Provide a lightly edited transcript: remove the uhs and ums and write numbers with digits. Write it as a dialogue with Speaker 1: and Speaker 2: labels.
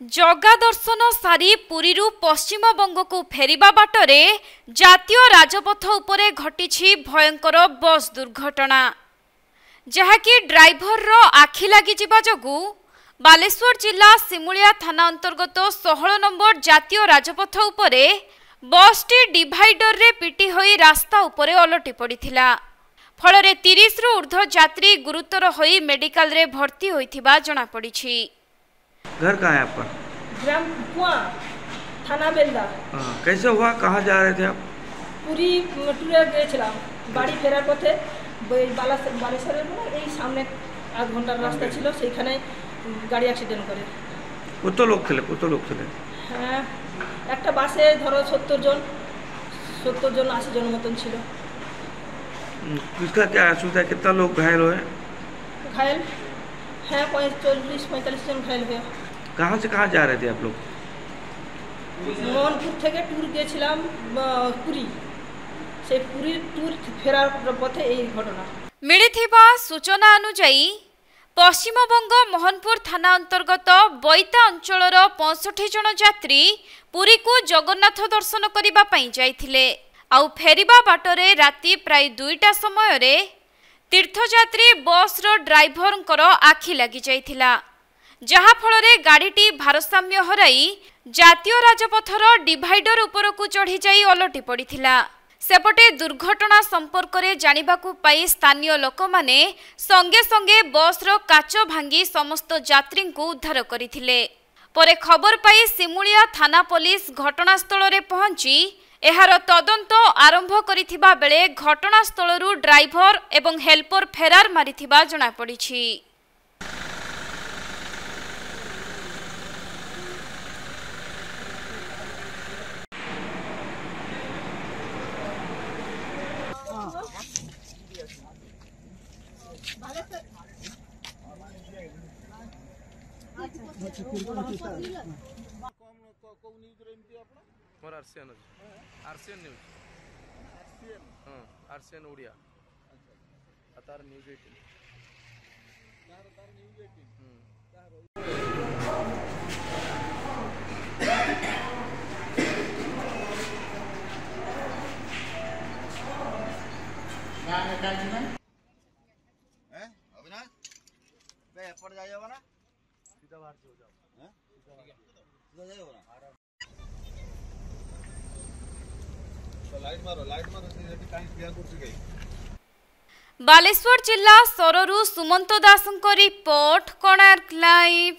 Speaker 1: जगा दर्शन सारी पुरीरू पश्चिमबंग को फेरिबा बाटरे जातीय राजपथ उपरे घटिछि भयंकर बस दुर्घटना जहाँकि ड्राइवर रो आखि लागि जिबा जगु बालेश्वर जिला सिमुलिया थाना अंतर्गत 16 नंबर जातीय राजपथ उपरे बसटी डिवाइडर रे पिटी होई रास्ता उपरे ओलटी पड़िथिला। फलरे 30 रु ऊर्ध्व यात्री गुरुतर होई मेडिकल रे भर्ती होइथिबा जणा पड़िछि।
Speaker 2: घर कहाँ है आपका?
Speaker 3: ग्राम कुआं, थाना बेलदा।
Speaker 2: कैसे हुआ? कहाँ जा रहे थे आप?
Speaker 3: पूरी टूरे गए बाड़ी फेरार पथे बालेश्वर এই সামনে আধ ঘন্টার রাস্তা ছিল, সেইখানে গাড়ি অ্যাক্সিডেন্ট করে।
Speaker 2: কত লোক ছিলেন?
Speaker 3: হ্যাঁ, একটা বাসে ধরো 70 জন 80 জন মতন ছিল।
Speaker 2: किसका क्या असुविधा? कितना लोग घायल हुए?
Speaker 3: घायल है 40-45 जन घायल हुए।
Speaker 2: कहाँ से कहाँ जा रहे थे आप लोग?
Speaker 3: मोहनपुर থেকে ট্যুর গিয়েছিলাম পুরী, সেই পুরী ট্যুর ফেরার পথে এই ঘটনা।
Speaker 1: मिलिथिबा सूचना अनुसार पश्चिमबंग मोहनपुर थाना अंतर्गत बैता अंचलर 65 जन यात्री पुरी को जगन्नाथ दर्शन करिबा पई जाइथिले। आउ फेरिबा बाटरे राति प्राय 2टा समय रे तीर्थयात्री बस रो ड्राइवर आखि लागि जाइथिला, जहा फलरे गाड़ीटी भारसाम्य हराई जातीय राजपथर डिवाइडर उपरकू चढ़ी जाई ओलटी पड़िथिला। सेपटे दुर्घटना संपर्क रे जानिबाकू पाई स्थानीय लोक माने संगे संगे बस रो काच भांगी समस्त यात्री को उद्धार करिथिले। परे खबर पाई सिमुलिया थाना पुलिस घटनास्थल रे पहुंची एहार तदंत आरंभ करिथिबा बेले घटनास्थलरू ड्राइवर एवं हेल्पर फेरार मारिथिबा जणा पड़िछि।
Speaker 4: आरसीएन न्यूज आरसीएन ओडिया तार न्यूज 18 तार न्यूज 18
Speaker 5: अविनाश बे एपड़ जाइबो ना सीधा बाहर से हो जाओ हैं सीधा जाइबो ना लाइट मारो सीधी काई क्लियर करछि गई।
Speaker 1: बालेश्वर जिला सररू सुमंत दासଙ୍କ रिपोर्ट कोणार्क लाइव।